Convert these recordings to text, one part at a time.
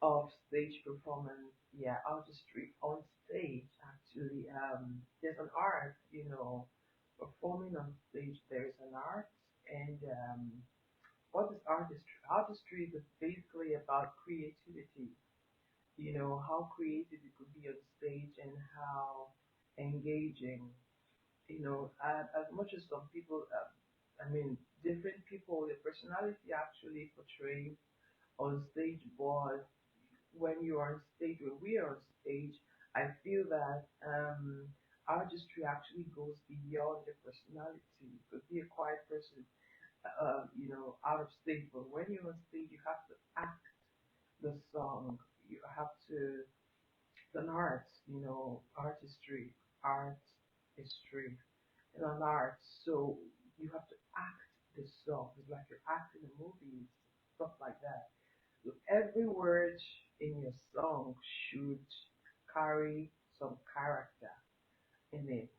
of stage performance. Yeah, artistry on stage actually. There's an art, performing on stage. There's an art, and what is artistry? Artistry is basically about creativity. How creative you could be on stage and how engaging. As much as some people, I mean, different people, their personality actually portrays on stage, but when you are on stage, when we are on stage, I feel that artistry actually goes beyond the personality. You could be a quiet person, out of stage, but when you're on stage, you have to act the song. You have to, it's an art, artistry, art, history, and an art. So you have to act the song. It's like you're acting a movie, stuff like that. So every word in your song should carry some character in it.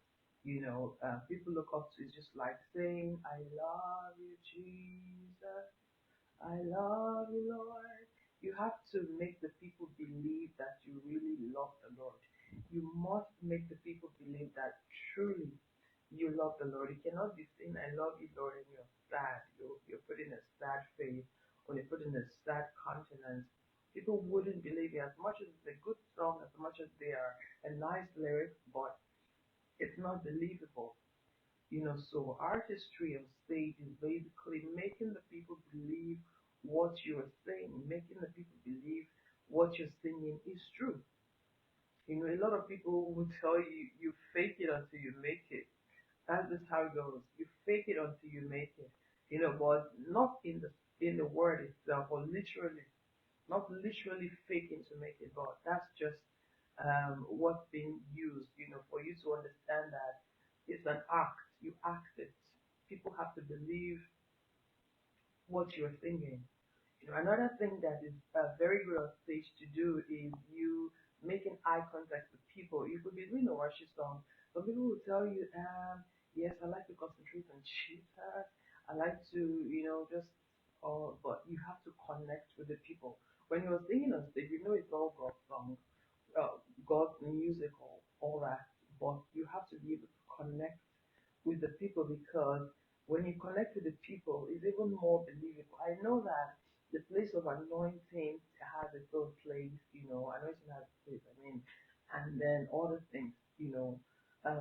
People look up to, it's just like saying, I love you, Jesus. I love you, Lord. You have to make the people believe that you really love the Lord. You must make the people believe that truly you love the Lord. You cannot be saying, I love you, Lord, and you're sad. You're putting a sad face or you're putting a sad countenance. People wouldn't believe you as much as it's a good song, as much as they are a nice lyric, but it's not believable. So artistry on stage is basically making the people believe what you're saying, making the people believe what you're singing is true. A lot of people will tell you you fake it until you make it. That's just how it goes. You fake it until you make it. But not in the word itself, or literally, not literally faking to make it, but that's just what's being used, for you to understand that it's an act. You act it. People have to believe what you're thinking. Another thing that is very good on stage to do is you making eye contact with people. You could be doing a worship song. Some people will tell you, yes, I like to concentrate on Jesus. I like to, just, but you have to connect with the people. When you're singing on stage, it's all God song, God musical, all that, but you have to be able to connect with the people because when you connect with the people, it's even more believable. I know that the place of anointing has its own place, anointing has its place, and then other things,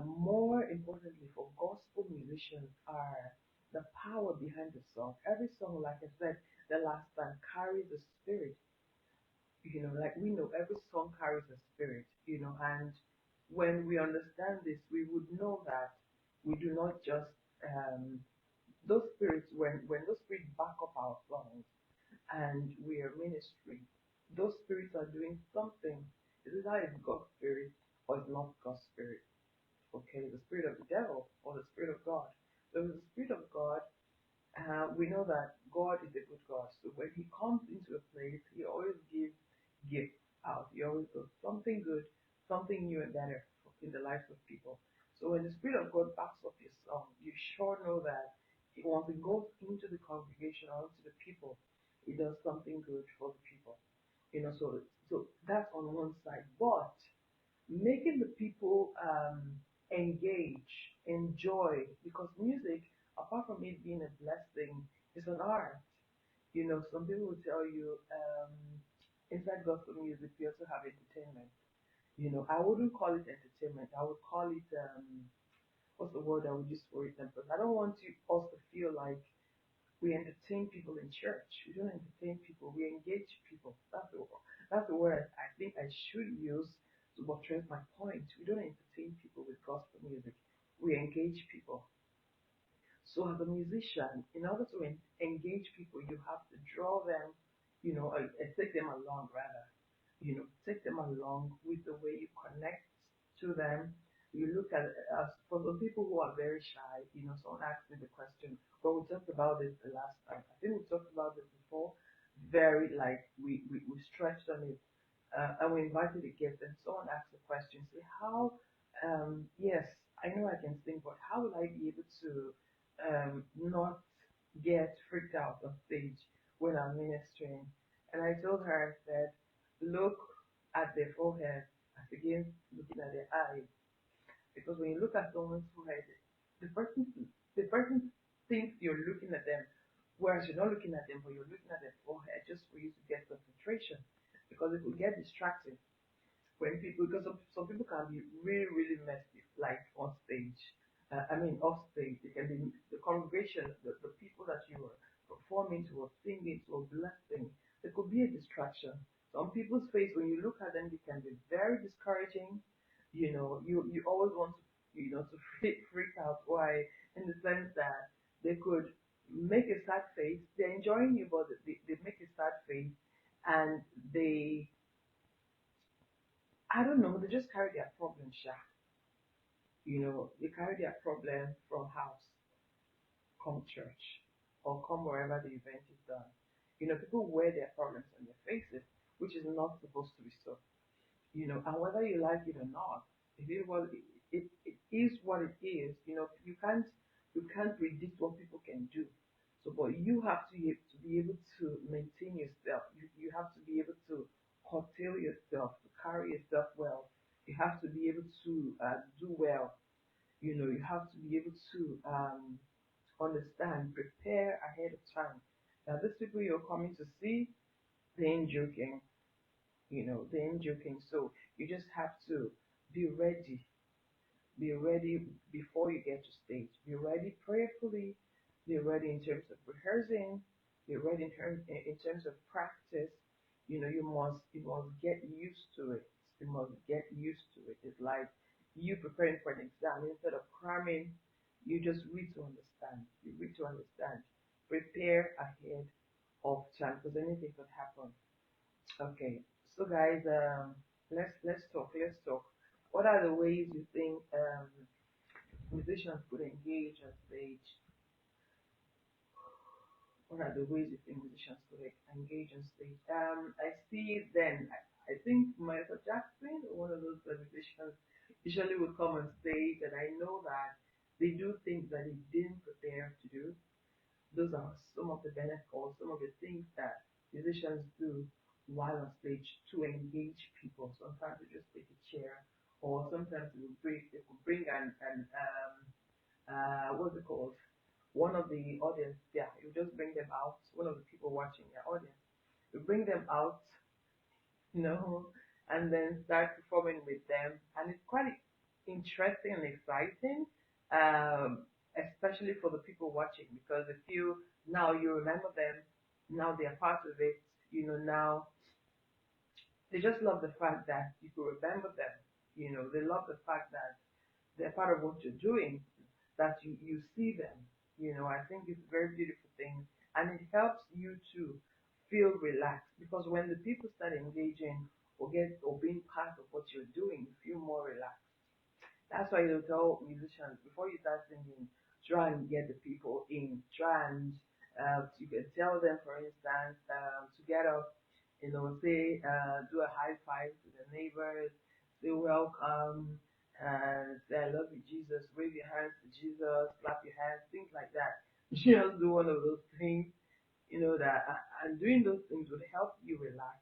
more importantly for gospel musicians are the power behind the song. Every song, like I said the last time, carries a spirit. Like we know every song carries a spirit, and when we understand this, we would know that we do not just those spirits when those spirits back up our songs and we are ministering, those spirits are doing something. This is either it's God's spirit or it's not God's spirit. Okay, the spirit of the devil or the spirit of God. So if it's the spirit of God, we know that God is a good God. So when He comes into a place, He always gives gifts out. He always does something good, something new and better in the lives of people. So when the Spirit of God backs up your song, you sure know that once it goes into the congregation or into the people, it does something good for the people. So that's on one side. But making the people engage, enjoy, because music, apart from it being a blessing, is an art. Some people will tell you, inside gospel music, we also have entertainment. I wouldn't call it entertainment. I would call it, what's the word I would use for it? Because I don't want you us to feel like we entertain people in church. We don't entertain people. We engage people. That's the word I think I should use to buttress my point. We don't entertain people with gospel music. We engage people. So as a musician, in order to engage people, you have to draw them, take them along rather. Take them along with the way you connect to them. You look at for the people who are very shy. Someone asked me the question, but we talked about this the last time. I think we talked about this before. Very like we stretched on it, and we invited a guest, and someone asked the question, say how, yes, I know I can sing, but how will I be able to not get freaked out on stage when I'm ministering? And I told her, I said, look at their forehead as against looking at their eyes. Because when you look at someone's forehead, the person the person thinks you're looking at them, whereas you're not looking at them, but you're looking at their forehead just for you to get concentration. Because it will get distracted when people, because some people can be really really messy like on stage. I mean off stage, they can be the congregation, the people that you are performing to or singing to or blessing. There could be a distraction. Some people's face when you look at them, they can be very discouraging. You always want to to freak out. Why? In the sense that they could make a sad face. They're enjoying you, but they make a sad face, and they, I don't know, they just carry their problems, sha. They carry their problem from house, come church, or come wherever the event is done. People wear their problems on their faces, which is not supposed to be so. And whether you like it or not, it is it is what it is. You can't predict what people can do. So, but you have to be able to maintain yourself. You have to be able to curtail yourself, to carry yourself well. You have to be able to do well. You have to be able to understand, prepare ahead of time. Now, these people you're coming to see, they ain't joking. They ain't joking. So you just have to be ready. Be ready before you get to stage. Be ready prayerfully. Be ready in terms of rehearsing. Be ready in terms of practice. You must get used to it. You must get used to it. It's like you preparing for an exam. Instead of cramming, you just read to understand. You read to understand. Prepare ahead of time because anything could happen. Okay, so guys, let's talk. Let's talk. What are the ways you think musicians could engage on stage? What are the ways you think musicians could engage on stage? I see then. I think Michael Jackson, one of those musicians, usually would come on stage, and I know that they do things that he didn't prepare to do. Those are some of the benefits or some of the things that musicians do while on stage to engage people. Sometimes they just take a chair, or sometimes they could bring what's it called? One of the audience, yeah, you just bring them out. One of the people watching your audience, you bring them out, you know, and then start performing with them. And it's quite interesting and exciting, especially for the people watching because if you now you remember them, now they are part of it, now they just love the fact that you could remember them. They love the fact that they're part of what you're doing, that you see them. I think it's a very beautiful thing and it helps you to feel relaxed because when the people start engaging or being part of what you're doing, you feel more relaxed. That's why you tell musicians before you start singing, try and get the people in. Try and you can tell them, for instance, to get up, say, do a high five to the neighbors, say welcome, say I love you, Jesus, wave your hands to Jesus, clap your hands, things like that. Just do one of those things, and doing those things would help you relax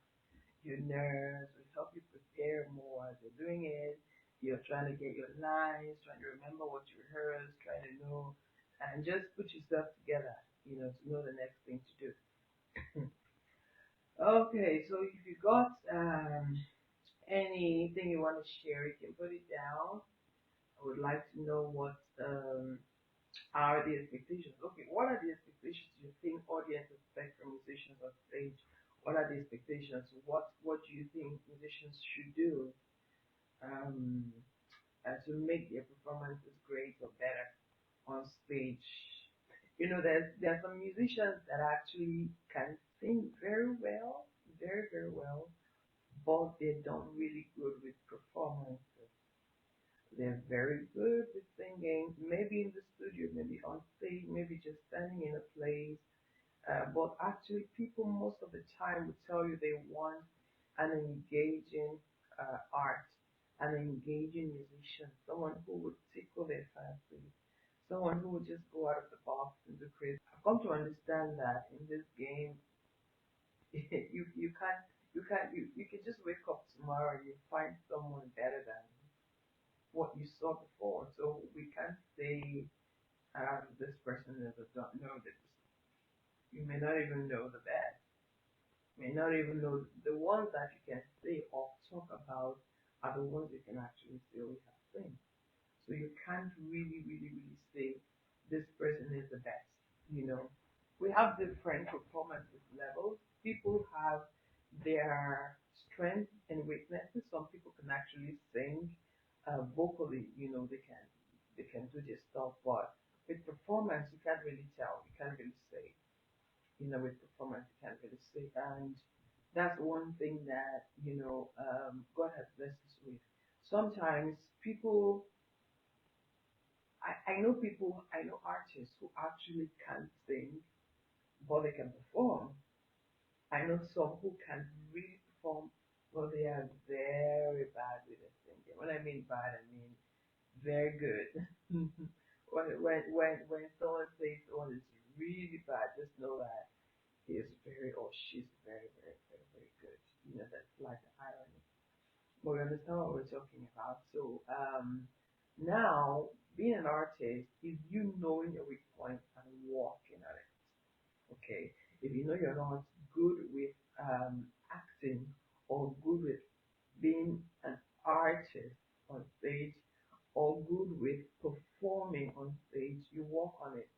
your nerves, will help you prepare more as you're doing it. You're trying to get your lines, trying to remember what you rehearsed, trying to know, and just put yourself together, to know the next thing to do. Okay, so if you got anything you want to share, you can put it down. I would like to know what are the expectations. Okay, what are the expectations you think audience expect from musicians on stage? What are the expectations? What do you think musicians should do um, to make their performances great or better on stage? There are some musicians that actually can sing very well, very very well, but they're not really good with performances. They're very good with singing, maybe in the studio, maybe on stage, maybe just standing in a place. But actually, people most of the time would tell you they want an engaging art, an engaging musician, someone who would tickle their fancy, someone who would just go out of the box and do crazy. I've come to understand that in this game, you can't. You can just wake up tomorrow and you find someone better than what you saw before. So we can't say this person is a don't know this. You may not even know the best. May not even know the ones that you can say or talk about are the ones you can actually say we have seen. So you can't really say this person is the best. You know, we have different performances levels. People have their strengths and weaknesses. Some people can actually sing vocally. You know, they can do their stuff, but with performance, you can't really tell. You can't really say. You know, with performance, you can't really say. And that's one thing that God has blessed us with. Sometimes people I know artists who actually can't sing, but they can perform. I know some who can really perform, but they are very bad with the singing. When I mean bad, I mean very good. When someone says someone is really bad, just know that he is very or she's very good. You know, that's like the irony. But we understand what we're talking about. So now being an artist is you knowing your weak point and working on it. Okay. If you know you're not good with acting or good with being an artist on stage or good with performing on stage, you work on it.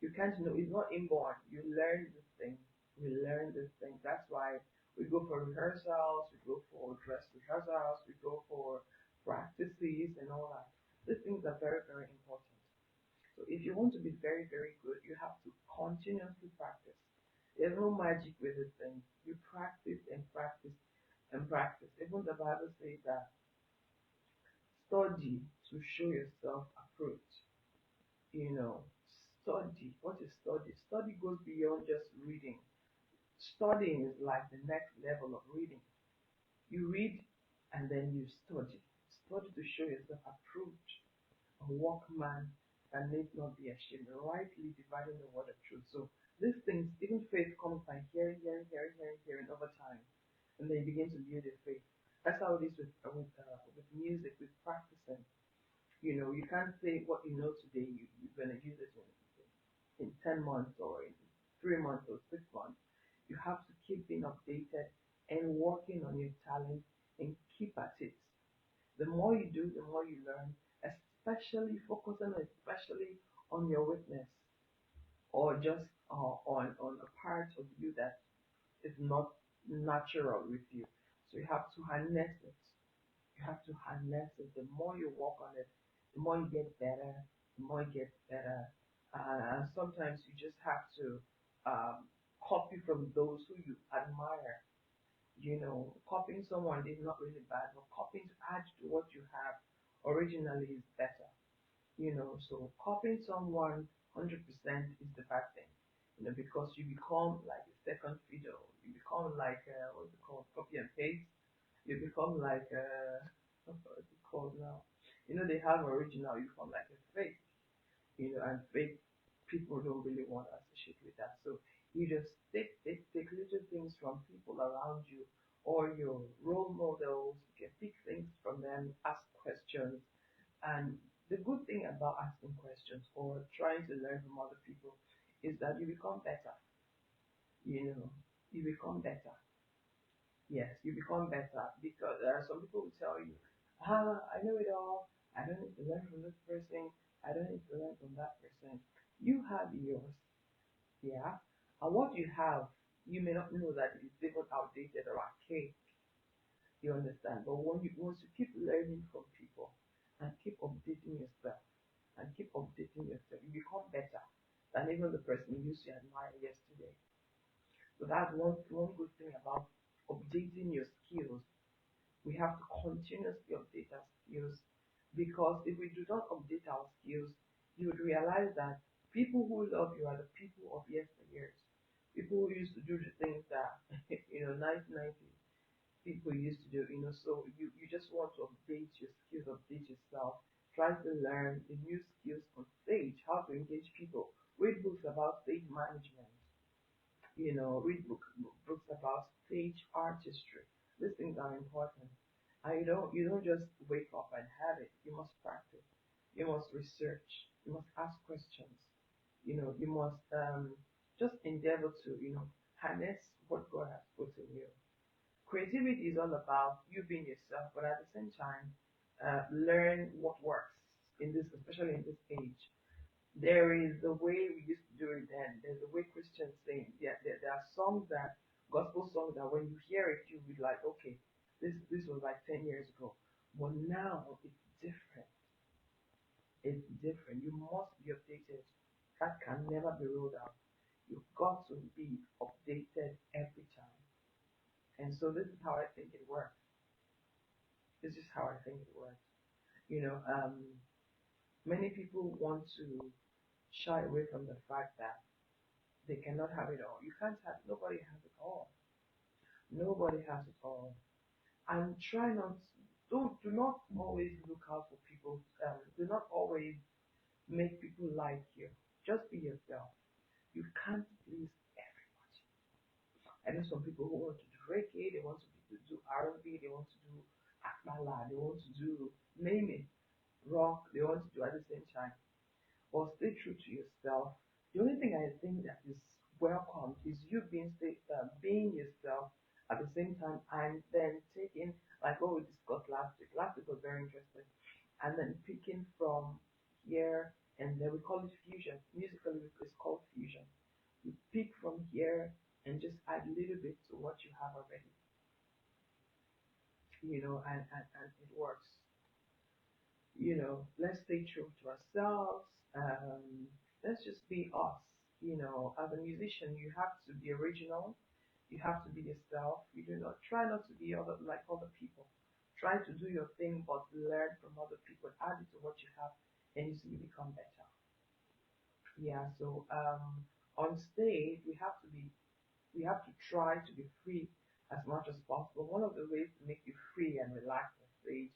You can't know it's not inborn. You learn this thing. We learn this thing. That's why we go for rehearsals, we go for dress rehearsals, we go for practices and all that. These things are very important. So if you want to be very good, you have to continuously practice. There's no magic with this thing. You practice and practice and practice. Even the Bible says that study to show yourself approved. You know, study. What is study? Study goes beyond just reading. Studying is like the next level of reading. You read and then you study. Study to show yourself approved, a workman that need not be ashamed, rightly dividing the word of truth. So these things, even faith comes by hearing over time, and then you begin to build your faith. That's how it is with music, with practicing. You know, you can't say what you know today, you're going to use it in 10 months or in 3 months or 6 months. You have to keep being updated and working on your talent and keep at it. The more you do, the more you learn, especially focusing especially on your weakness or just on a part of you that is not natural with you. So you have to harness it. You have to harness it. The more you work on it, the more you get better, the more you get better. And sometimes you just have to copy from those who you admire. You know, copying someone is not really bad, but copying to add to what you have originally is better. You know, so copying someone 100% is the bad thing. You know, because you become like a second fiddle. You become like what's it called? Copy and paste. You become like what's it called now? You know, they have original. You become like a fake. You know, and fake people don't really want to associate with that. So you just take little things from people around you or your role models. You can pick things from them, ask questions, and the good thing about asking questions or trying to learn from other people is that you become better. You know, you become better. Yes, you become better because there are some people who tell you, I know it all. I don't need to learn from this person. I don't need to learn from that person. You have yours, yeah. And what you have, you may not know that it's even outdated or archaic. You understand? But once you keep learning from people and keep updating yourself and keep updating yourself, you become better than even the person you used to admire yesterday. So that's one good thing about updating your skills. We have to continuously update our skills because if we do not update our skills, you would realize that people who love you are the people of yesteryears. People who used to do the things that 1990s people used to do, so you just want to update your skills, update yourself, try to learn the new skills on stage, how to engage people. Read books about stage management, read books about stage artistry. These things are important. And you don't just wake up and have it. You must practice. You must research. You must ask questions. You must just endeavor to harness what God has put in you. Creativity is all about you being yourself, but at the same time, learn what works in this, especially in this age. There is the way we used to do it then. There's the way Christians sing. There are songs that gospel songs that when you hear it, you will be like, okay, this was like 10 years ago, but now it's different. It's different. You must be updated. That can never be ruled out. You've got to be updated every time. And so this is how I think it works. This is how I think it works. You know, um, Many people want to shy away from the fact that they cannot have it all. You can't have. Nobody has it all. Nobody has it all. And try not. Do not always look out for people. Do not always make people like you. Just be yourself. You can't please everybody. I know some people who want to do reggae, they want to do R&B, they want to do akbala, they want to do name it rock. They want to do at the same time. Or stay true to yourself. The only thing I think that is welcome is you being yourself at the same time, and then taking like what we discussed last week. Last week was very interesting, and then picking from here, and then we call it fusion. Musically, it's called fusion. You pick from here and just add a little bit to what you have already, and it works. Let's stay true to ourselves. Let's just be us. As a musician, you have to be original. You have to be yourself. You do not try not to be like other people. Try to do your thing, but learn from other people. Add it to what you have, and you see you become better. Yeah. So on stage, we have to try to be free as much as possible. One of the ways to make you free and relaxed on stage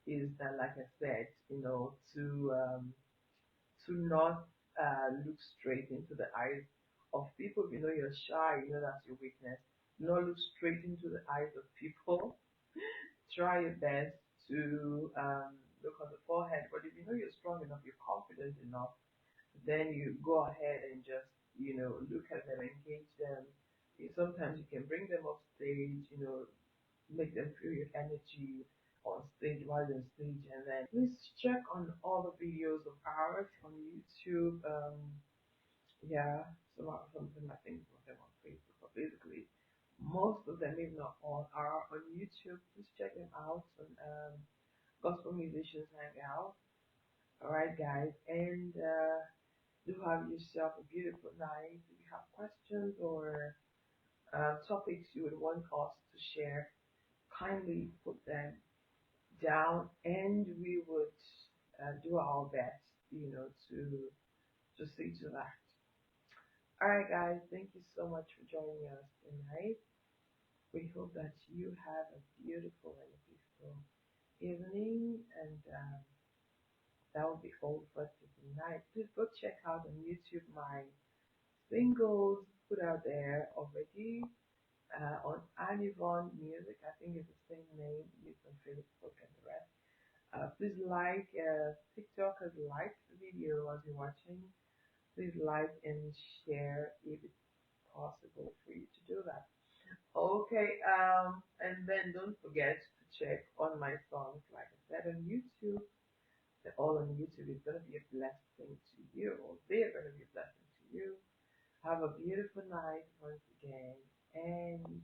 is that, like I said, to not look straight into the eyes of people. If you know you're shy, you know that's your weakness. Not look straight into the eyes of people. Try your best to look on the forehead. But if you know you're strong enough, you're confident enough, then you go ahead and just look at them, engage them. Sometimes you can bring them off stage, make them feel your energy on stage while they're on stage, and then please check on all the videos of ours on YouTube. Yeah, some I think some of them on Facebook, but basically most of them, if not all, are on YouTube. Please check them out on Gospel Musicians Hangout. All right, guys, and do have yourself a beautiful night. If you have questions or topics you would want us to share, kindly put them down, and we would do our best, to see to that. All right, guys, thank you so much for joining us tonight. We hope that you have a beautiful and a peaceful evening, and that will be all for tonight. Please go check out on YouTube my singles put out there already on Anivon Music. I think it's the same name used on Facebook and the rest. Please like TikTok has liked the video as you're watching. Please like and share if it's possible for you to do that. Okay, and then don't forget to check on my songs, like I said, on YouTube. They're all on YouTube. It's gonna be a blessing to you, or they're gonna be a blessing to you. Have a beautiful night once again, and